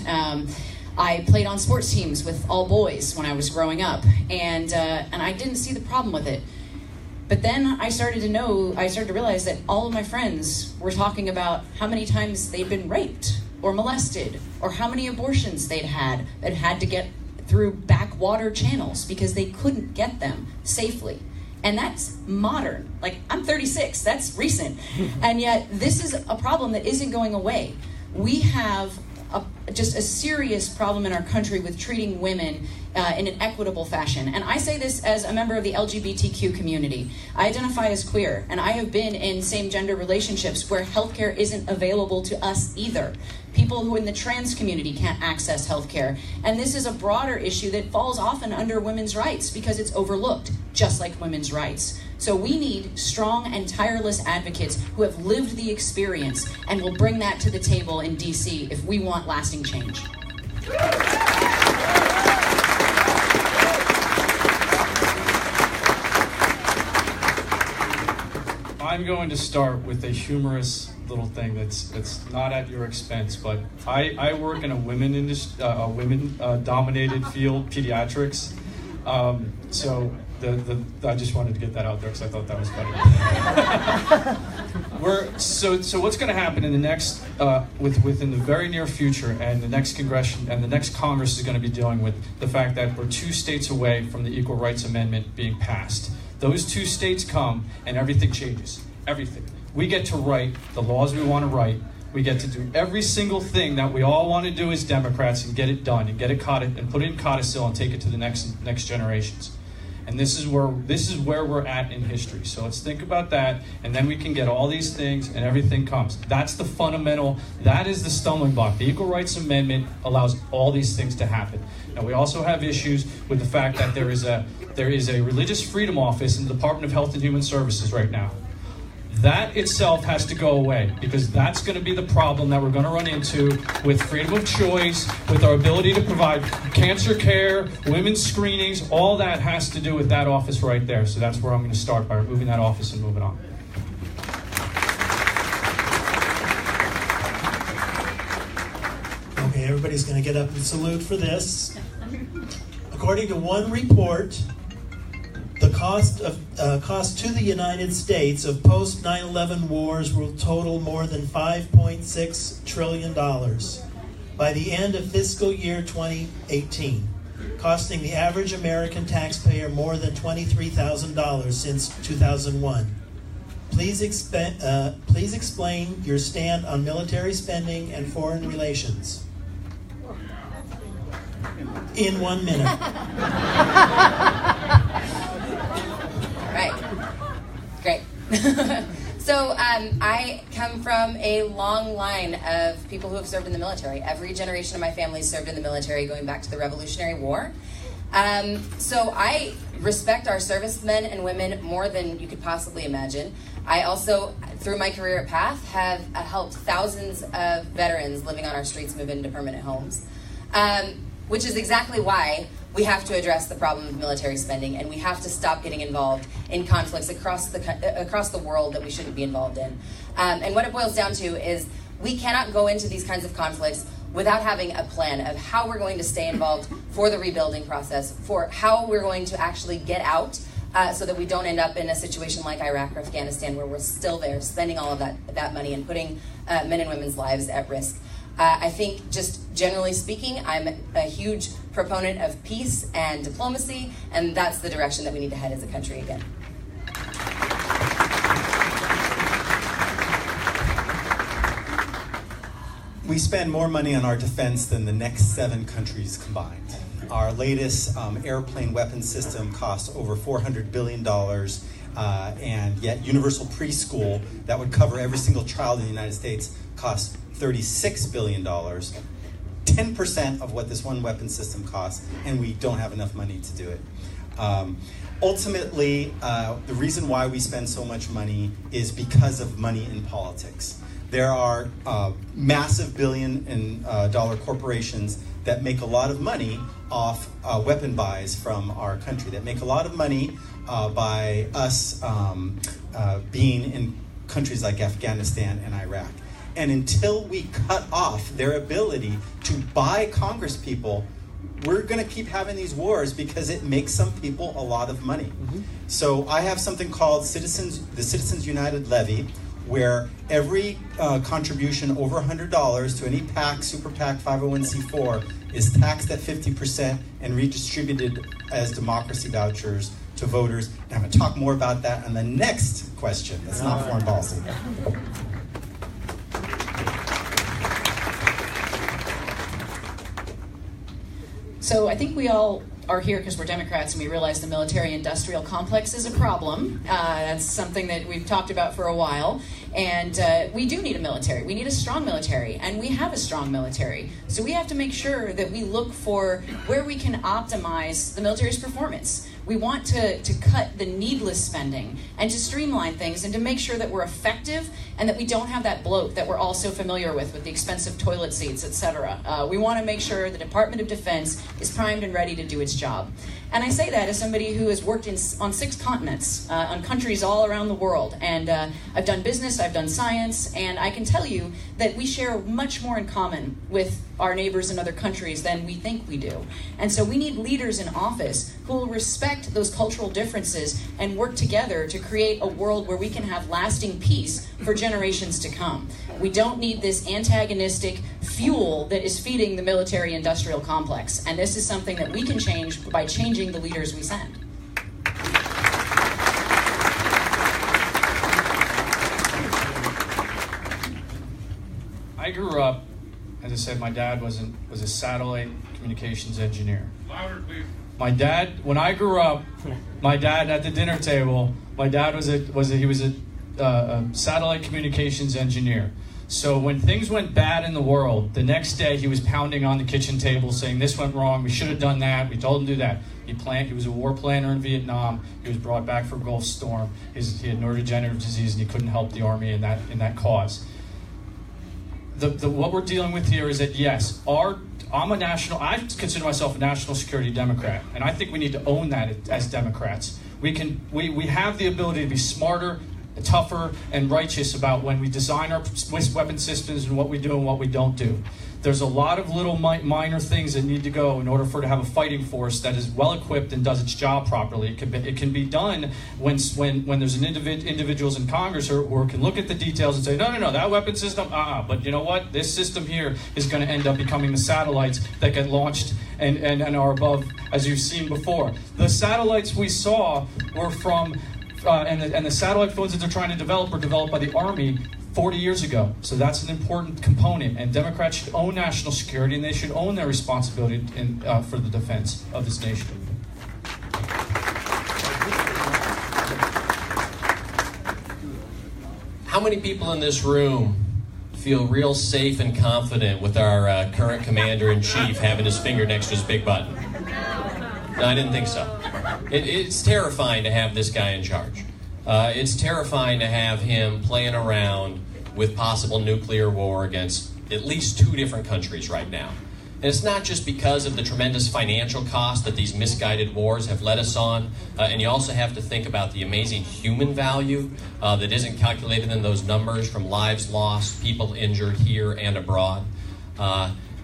I played on sports teams with all boys when I was growing up, and I didn't see the problem with it. But then I started to realize that all of my friends were talking about how many times they'd been raped or molested, or how many abortions they'd had that had to get through backwater channels because they couldn't get them safely. And that's modern. Like, I'm 36, that's recent. And yet, this is a problem that isn't going away. We have just a serious problem in our country with treating women in an equitable fashion. And I say this as a member of the LGBTQ community. I identify as queer, and I have been in same-gender relationships where healthcare isn't available to us either. People who in the trans community can't access healthcare. And this is a broader issue that falls often under women's rights because it's overlooked, just like women's rights. So we need strong and tireless advocates who have lived the experience and will bring that to the table in DC if we want lasting change. I'm going to start with a humorous little thing that's not at your expense, but I work in a women-dominated field, pediatrics. So I just wanted to get that out there because I thought that was funny. So what's going to happen in the next within the very near future, and the next Congress is going to be dealing with the fact that we're 2 states away from the Equal Rights Amendment being passed. Those 2 states come and everything changes. Everything. We get to write the laws we want to write. We get to do every single thing that we all want to do as Democrats and get it done and get it and put it in codicil and take it to the next generations. And this is where we're at in history. So let's think about that, and then we can get all these things and everything comes. That's the fundamental, that is the stumbling block. The Equal Rights Amendment allows all these things to happen. Now we also have issues with the fact that there is a religious freedom office in the Department of Health and Human Services right now. That itself has to go away, because that's going to be the problem that we're going to run into with freedom of choice, with our ability to provide cancer care, women's screenings. All that has to do with that office right there. So that's where I'm going to start, by removing that office and moving on. Okay, everybody's going to get up and salute for this. According to one report, the cost to the United States of post 9/11 wars will total more than $5.6 trillion by the end of fiscal year 2018, costing the average American taxpayer more than $23,000 since 2001. Please explain your stand on military spending and foreign relations. In 1 minute. Right. Great. So I come from a long line of people who have served in the military. Every generation of my family served in the military, going back to the Revolutionary War. So I respect our servicemen and women more than you could possibly imagine. I also, through my career at PATH, have helped thousands of veterans living on our streets move into permanent homes, which is exactly why we have to address the problem of military spending, and we have to stop getting involved in conflicts across the world that we shouldn't be involved in. And what it boils down to is we cannot go into these kinds of conflicts without having a plan of how we're going to stay involved for the rebuilding process, for how we're going to actually get out so that we don't end up in a situation like Iraq or Afghanistan where we're still there spending all of that money and putting men and women's lives at risk. I think, just generally speaking, I'm a huge proponent of peace and diplomacy, and that's the direction that we need to head as a country again. We spend more money on our defense than the next 7 countries combined. Our latest airplane weapon system costs over $400 billion, and yet universal preschool that would cover every single child in the United States costs $36 billion, 10% of what this one weapon system costs, and we don't have enough money to do it. Ultimately, the reason why we spend so much money is because of money in politics. There are massive billion-dollar corporations that make a lot of money off weapon buys from our country, that make a lot of money by us being in countries like Afghanistan and Iraq. And until we cut off their ability to buy Congress people, we're going to keep having these wars because it makes some people a lot of money. Mm-hmm. So I have something called the Citizens United Levy, where every contribution over $100 to any PAC, Super PAC, 501c4 is taxed at 50% and redistributed as democracy vouchers to voters. And I'm going to talk more about that on the next question. That's not foreign policy. So I think we all are here because we're Democrats and we realize the military-industrial complex is a problem. That's something that we've talked about for a while. And we do need a military. We need a strong military, and we have a strong military. So we have to make sure that we look for where we can optimize the military's performance. We want to cut the needless spending and to streamline things and to make sure that we're effective and that we don't have that bloat that we're all so familiar with the expensive toilet seats, etc. We want to make sure the Department of Defense is primed and ready to do its job. And I say that as somebody who has worked on 6 continents, on countries all around the world. And I've done business, I've done science, and I can tell you that we share much more in common with our neighbors in other countries than we think we do. And so we need leaders in office who will respect those cultural differences and work together to create a world where we can have lasting peace for generations to come. We don't need this antagonistic fuel that is feeding the military-industrial complex. And this is something that we can change by changing the leaders we send. I grew up, as I said, my dad was a satellite communications engineer. Louder, please. My dad, when I grew up, my dad at the dinner table, my dad was a satellite communications engineer. So when things went bad in the world, the next day he was pounding on the kitchen table saying, this went wrong, we should have done that, we told him to do that. He was a war planner in Vietnam, he was brought back for Gulf Storm, he had neurodegenerative disease and he couldn't help the Army in that cause. What we're dealing with here is that, yes, I consider myself a national security Democrat, and I think we need to own that as Democrats. We have the ability to be smarter, tougher, and righteous about when we design our weapon systems and what we do and what we don't do. There's a lot of little minor things that need to go in order for it to have a fighting force that is well equipped and does its job properly. It can be done when there's individuals in Congress who can look at the details and say, no, that weapon system, but you know what? This system here is going to end up becoming the satellites that get launched and are above, as you've seen before. The satellites we saw were from, and the satellite phones that they're trying to develop were developed by the Army 40 years ago. So that's an important component, and Democrats should own national security, and they should own their responsibility for the defense of this nation. How many people in this room feel real safe and confident with our current commander-in-chief having his finger next to his big button? No, I didn't think so. It's terrifying to have this guy in charge. It's terrifying to have him playing around with possible nuclear war against at least 2 different countries right now. And it's not just because of the tremendous financial cost that these misguided wars have led us on, and you also have to think about the amazing human value that isn't calculated in those numbers from lives lost, people injured here and abroad.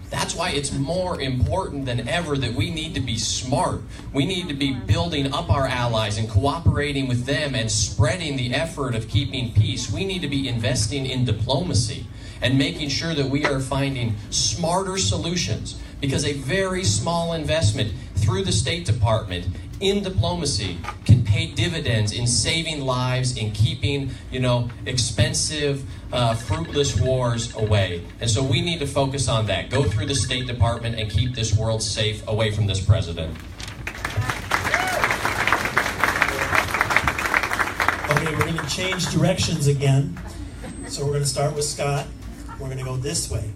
That's why it's more important than ever that we need to be smart. We need to be building up our allies and cooperating with them and spreading the effort of keeping peace. We need to be investing in diplomacy and making sure that we are finding smarter solutions, because a very small investment through the State Department in diplomacy can pay dividends in saving lives, in keeping, expensive, fruitless wars away. And so we need to focus on that. Go through the State Department and keep this world safe away from this president. Okay, we're going to change directions again. So we're going to start with Scott. We're going to go this way.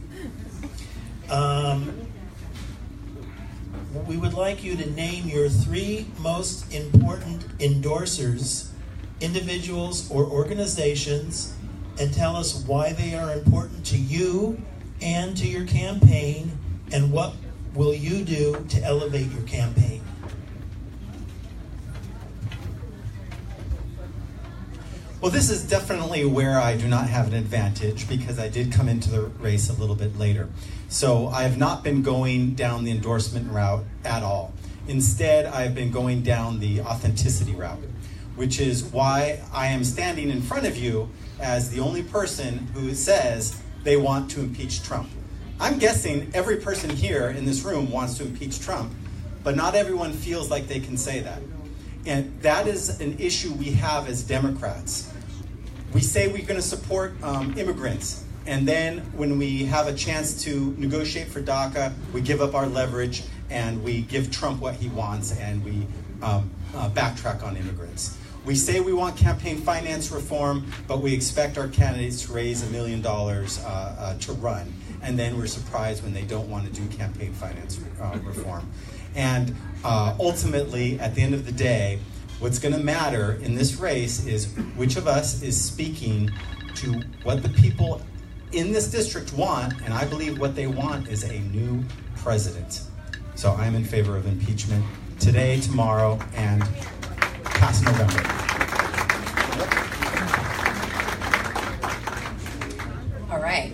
We would like you to name your 3 most important endorsers, individuals or organizations, and tell us why they are important to you and to your campaign, and what will you do to elevate your campaign. Well, this is definitely where I do not have an advantage, because I did come into the race a little bit later. So I have not been going down the endorsement route at all. Instead, I have been going down the authenticity route, which is why I am standing in front of you as the only person who says they want to impeach Trump. I'm guessing every person here in this room wants to impeach Trump, but not everyone feels like they can say that. And that is an issue we have as Democrats. We say we're going to support immigrants, and then when we have a chance to negotiate for DACA, we give up our leverage and we give Trump what he wants, and we backtrack on immigrants. We say we want campaign finance reform, but we expect our candidates to raise $1 million to run, and then we're surprised when they don't want to do campaign finance reform. And ultimately, at the end of the day, what's going to matter in this race is which of us is speaking to what the people in this district want, and I believe what they want is a new president. So I'm in favor of impeachment today, tomorrow, and past November. All right.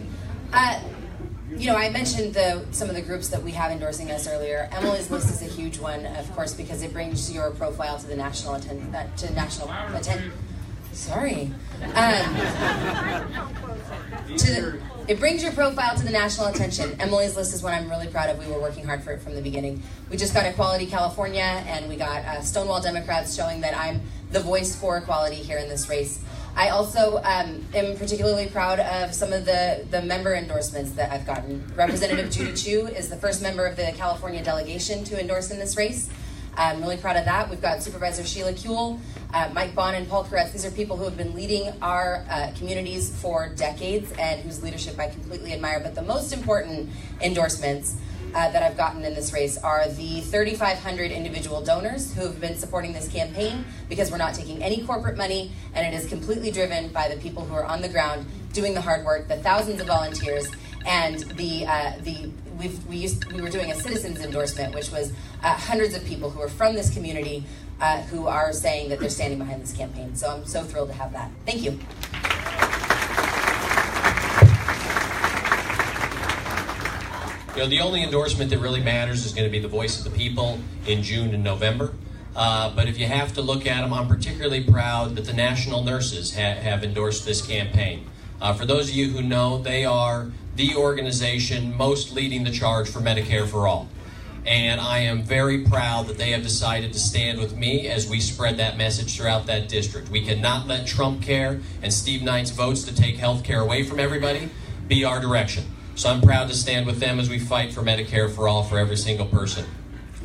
I mentioned some of the groups that we have endorsing us earlier. Emily's List is a huge one, of course, because it brings your profile to the national attention. It brings your profile to the national attention. Emily's List is one I'm really proud of. We were working hard for it from the beginning. We just got Equality California, and we got Stonewall Democrats showing that I'm the voice for equality here in this race. I also am particularly proud of some of the member endorsements that I've gotten. Representative Judy Chu is the first member of the California delegation to endorse in this race. I'm really proud of that. We've got Supervisor Sheila Kuehl, Mike Bond, and Paul Koretz. These are people who have been leading our communities for decades and whose leadership I completely admire. But the most important endorsements that I've gotten in this race are the 3,500 individual donors who have been supporting this campaign, because we're not taking any corporate money, and it is completely driven by the people who are on the ground doing the hard work, the thousands of volunteers, and we were doing a citizens endorsement, which was hundreds of people who are from this community who are saying that they're standing behind this campaign. So I'm so thrilled to have that. Thank you. You know, the only endorsement that really matters is going to be the voice of the people in June and November. But if you have to look at them, I'm particularly proud that the national nurses have endorsed this campaign. For those of you who know, they are the organization most leading the charge for Medicare for All. And I am very proud that they have decided to stand with me as we spread that message throughout that district. We cannot let Trump care and Steve Knight's votes to take health care away from everybody be our direction. So I'm proud to stand with them as we fight for Medicare for all for every single person.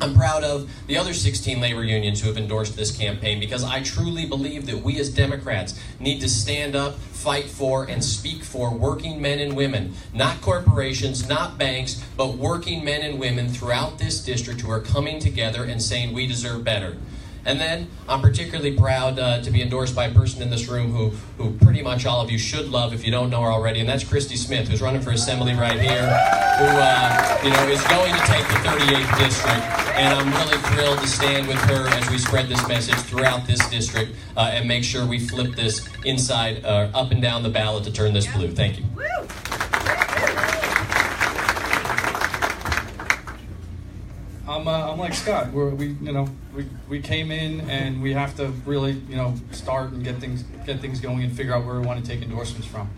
I'm proud of the other 16 labor unions who have endorsed this campaign, because I truly believe that we as Democrats need to stand up, fight for, and speak for working men and women, not corporations, not banks, but working men and women throughout this district who are coming together and saying we deserve better. And then I'm particularly proud to be endorsed by a person in this room who pretty much all of you should love if you don't know her already, and that's Christy Smith, who's running for Assembly right here, who is going to take the 38th district. And I'm really thrilled to stand with her as we spread this message throughout this district and make sure we flip this inside, up and down the ballot to turn this blue. Thank you. I'm like Scott. We came in and we have to really start and get things going and figure out where we want to take endorsements from.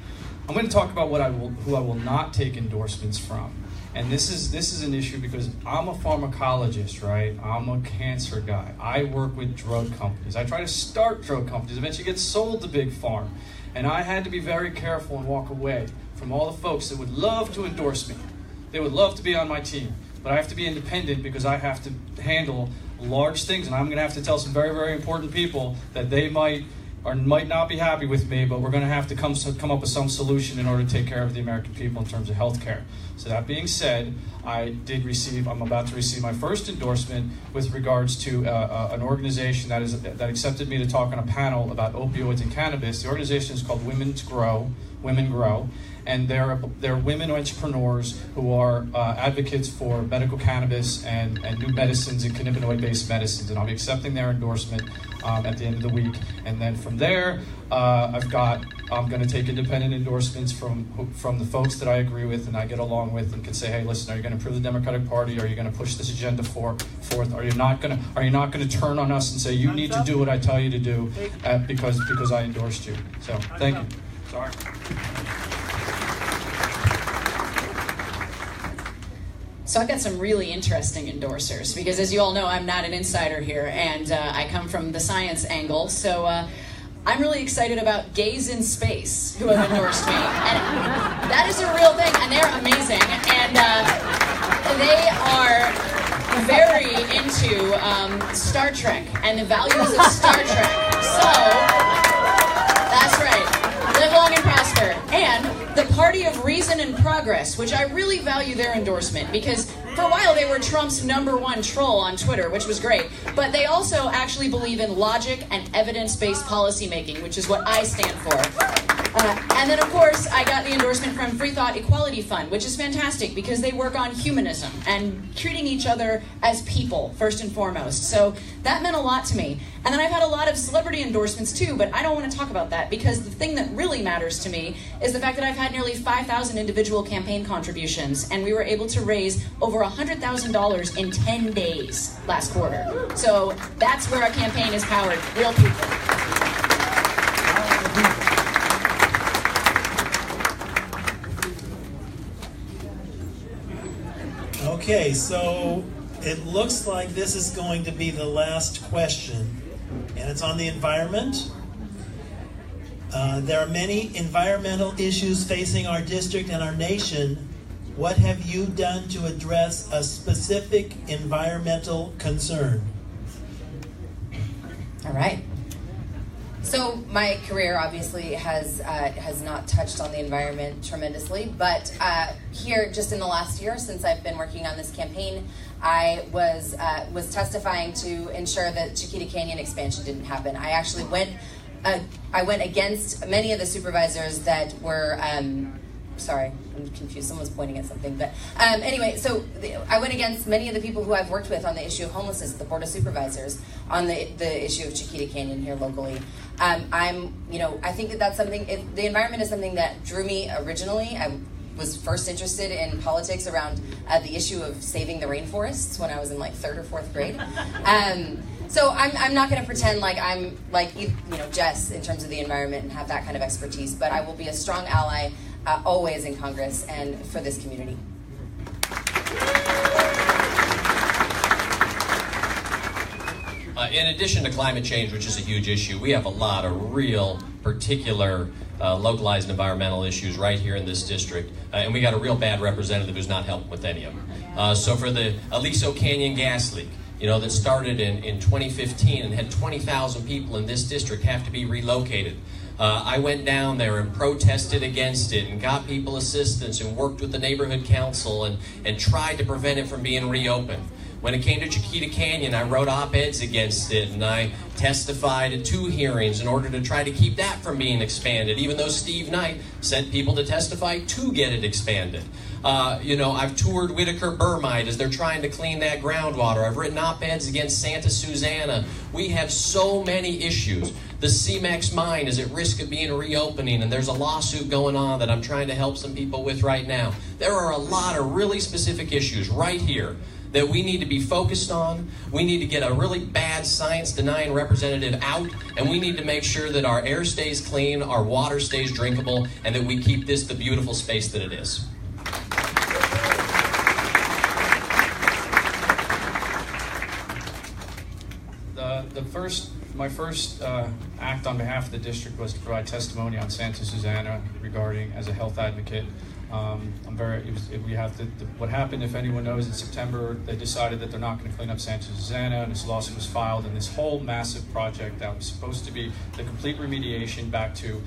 I'm going to talk about who I will not take endorsements from, and this is an issue because I'm a pharmacologist, right? I'm a cancer guy. I work with drug companies. I try to start drug companies, eventually get sold to big pharma, and I had to be very careful and walk away from all the folks that would love to endorse me. They would love to be on my team. But I have to be independent because I have to handle large things, and I'm going to have to tell some very, very important people that they might or might not be happy with me, but we're going to have to come up with some solution in order to take care of the American people in terms of health care. So that being said, I'm about to receive my first endorsement with regards to an organization that accepted me to talk on a panel about opioids and cannabis. The organization is called Women Grow. And they're women entrepreneurs who are advocates for medical cannabis and new medicines and cannabinoid-based medicines. And I'll be accepting their endorsement at the end of the week. And then from there, I'm going to take independent endorsements from the folks that I agree with and I get along with, and can say, hey, listen, are you going to improve the Democratic Party? Are you going to push this agenda forth? Are you not going to turn on us and say you need to do what I tell you to do because I endorsed you? So thank you. Sorry. So I've got some really interesting endorsers, because as you all know, I'm not an insider here, and I come from the science angle. So I'm really excited about Gays in Space, who have endorsed me. And that is a real thing, and they're amazing. And they are very into Star Trek and the values of Star Trek. So that's right. Live long and prosper. And the Party of Reason and Progress, which I really value their endorsement, because for a while they were Trump's #1 troll on Twitter, which was great, but they also actually believe in logic and evidence-based policymaking, which is what I stand for. And then, of course, I got the endorsement from Free Thought Equality Fund, which is fantastic because they work on humanism and treating each other as people, first and foremost. So that meant a lot to me. And then I've had a lot of celebrity endorsements too, but I don't want to talk about that because the thing that really matters to me is the fact that I've had nearly 5,000 individual campaign contributions, and we were able to raise over $100,000 in 10 days last quarter. So that's where our campaign is powered, real people. Okay, so it looks like this is going to be the last question, and it's on the environment. There are many environmental issues facing our district and our nation. What have you done to address a specific environmental concern? All right. So my career obviously has not touched on the environment tremendously, but here just in the last year since I've been working on this campaign, I was testifying to ensure that Chiquita Canyon expansion didn't happen. I actually went against many of the supervisors that were. Sorry, I'm confused. Someone's pointing at something. But anyway, so I went against many of the people who I've worked with on the issue of homelessness, the Board of Supervisors, on the issue of Chiquita Canyon here locally. I think that's something, the environment is something that drew me originally. I was first interested in politics around the issue of saving the rainforests when I was in like 3rd or 4th grade. So I'm not going to pretend like I'm like, Jess in terms of the environment and have that kind of expertise, but I will be a strong ally always in Congress and for this community. In addition to climate change, which is a huge issue, we have a lot of real particular localized environmental issues right here in this district, and we got a real bad representative who's not helping with any of them. So for the Aliso Canyon gas leak, that started in 2015 and had 20,000 people in this district have to be relocated. I went down there and protested against it and got people assistance and worked with the neighborhood council and tried to prevent it from being reopened. When it came to Chiquita Canyon, I wrote op-eds against it, and I testified at 2 hearings in order to try to keep that from being expanded, even though Steve Knight sent people to testify to get it expanded. I've toured Whitaker Burmite as they're trying to clean that groundwater. I've written op-eds against Santa Susana. We have so many issues. The CMEX mine is at risk of being reopening, and there's a lawsuit going on that I'm trying to help some people with right now. There are a lot of really specific issues right here that we need to be focused on. We need to get a really bad science-denying representative out, and we need to make sure that our air stays clean, our water stays drinkable, and that we keep this the beautiful space that it is. My first act on behalf of the district was to provide testimony on Santa Susana regarding as a health advocate. What happened, if anyone knows, in September, they decided that they're not going to clean up Santa Susana, and this lawsuit was filed, and this whole massive project that was supposed to be the complete remediation back to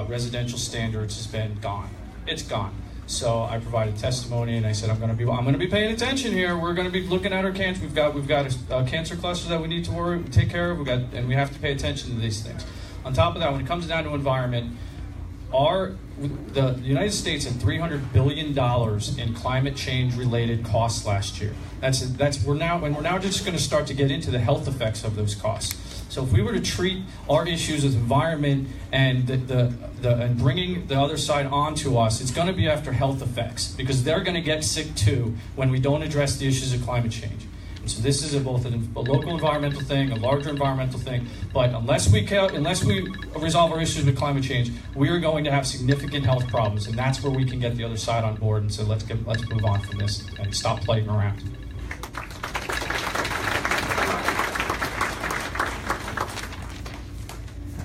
residential standards has been gone. It's gone. So I provided testimony, and I said I'm going to be paying attention here. We're going to be looking at our cancer. We've got a cancer cluster that we need to take care of. And we have to pay attention to these things. On top of that, when it comes down to environment, the United States had $300 billion in climate change related costs last year. We're now just going to start to get into the health effects of those costs. So if we were to treat our issues with environment and and bringing the other side onto us, it's going to be after health effects, because they're going to get sick too when we don't address the issues of climate change. And so this is both a local environmental thing, a larger environmental thing. But unless we resolve our issues with climate change, we are going to have significant health problems, and that's where we can get the other side on board and say let's move on from this and stop playing around.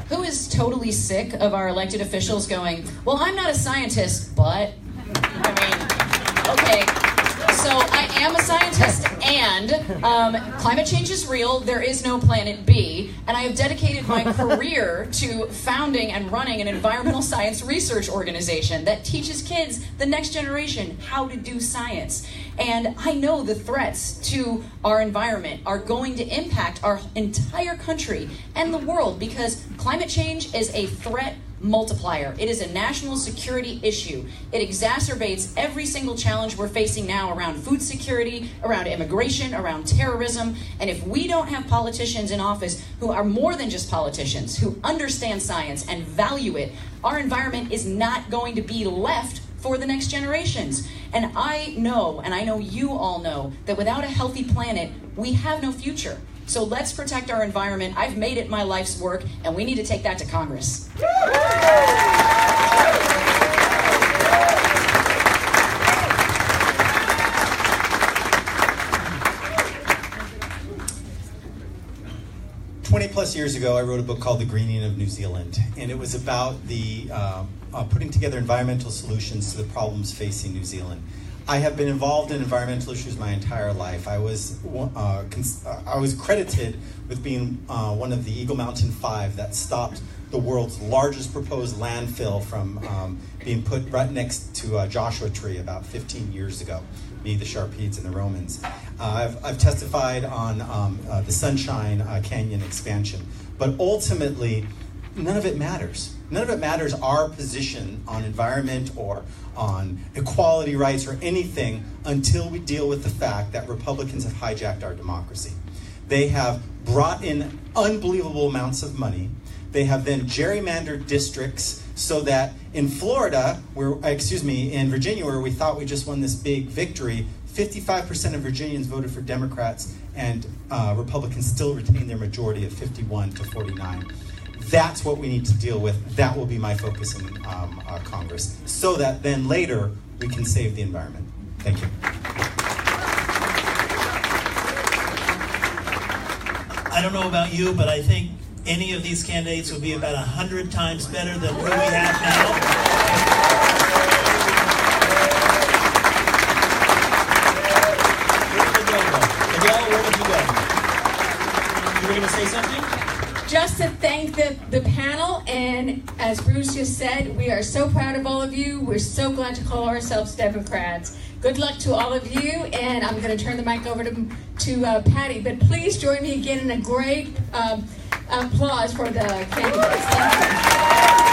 Who is totally sick of our elected officials going, well, I'm not a scientist, but, okay, so I am a scientist, and climate change is real, there is no planet B, and I have dedicated my career to founding and running an environmental science research organization that teaches kids, the next generation, how to do science. And I know the threats to our environment are going to impact our entire country and the world, because climate change is a threat multiplier. It is a national security issue. It exacerbates every single challenge we're facing now around food security, around immigration, around terrorism. And if we don't have politicians in office who are more than just politicians, who understand science and value it, our environment is not going to be left for the next generations. And I know, and I know you all know, that without a healthy planet, we have no future. So let's protect our environment. I've made it my life's work, and we need to take that to Congress. plus years ago, I wrote a book called The Greening of New Zealand, and it was about the putting together environmental solutions to the problems facing New Zealand. I have been involved in environmental issues my entire life. I was credited with being one of the Eagle Mountain Five that stopped the world's largest proposed landfill from being put right next to Joshua Tree about 15 years ago. Me, the Sharpedes, and the Romans. I've testified on the Sunshine Canyon expansion, but ultimately, none of it matters. None of it matters our position on environment or on equality rights or anything until we deal with the fact that Republicans have hijacked our democracy. They have brought in unbelievable amounts of money. They have then gerrymandered districts so that in Florida, in Virginia, where we thought we just won this big victory, 55% of Virginians voted for Democrats, and Republicans still retain their majority of 51 to 49. That's what we need to deal with. That will be my focus in Congress, so that then later we can save the environment. Thank you. I don't know about you, but I think any of these candidates would be about 100 times better than who we have now. Adele, where did you go? You were going to say something? Just to thank the panel, and as Bruce just said, we are so proud of all of you. We're so glad to call ourselves Democrats. Good luck to all of you, and I'm going to turn the mic over to Patty. But please join me again in a great applause for the candidates. Thank you.